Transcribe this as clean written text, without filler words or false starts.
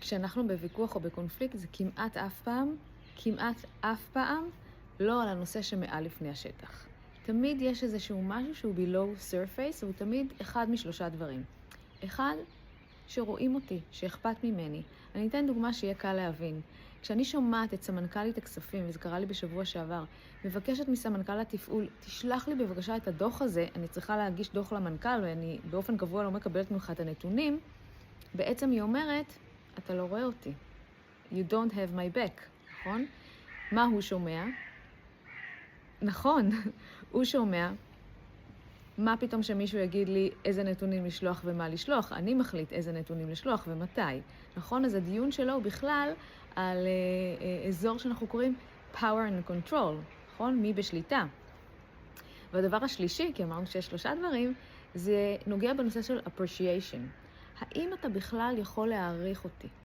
כשאנחנו בוויכוח או בקונפליקט זה כמעט אף פעם לא על הנושא שמעל לפני השטח. תמיד יש איזשהו משהו שהוא below surface, והוא תמיד אחד משלושה דברים. אחד, שרואים אותי, שאכפת ממני. אני אתן דוגמה שיהיה קל להבין. כשאני שומעת את סמנכ"לית הכספים, וזה קרה לי בשבוע שעבר, מבקשת מסמנכ"ל התפעול, תשלח לי בבקשה את הדוח הזה, אני צריכה להגיש דוח למנכ"ל, ואני באופן קבוע לא מקבלת ממך את הנתונים, בעצם היא אומרת, אתה לא רואה אותי. You don't have my back, נכון? מה הוא שומע? נכון, הוא שומע. מה פתאום שמישהו יגיד לי איזה נתונים לשלוח ומה לשלוח? אני מחליט איזה נתונים לשלוח ומתי. נכון? אז הדיון שלו הוא בכלל על אזור שאנחנו קוראים power and control. נכון? מי בשליטה. והדבר השלישי, כי אמרנו שיש 3 דברים, זה נוגע בנושא של appreciation. האם אתה בכלל יכול להעריך אותי?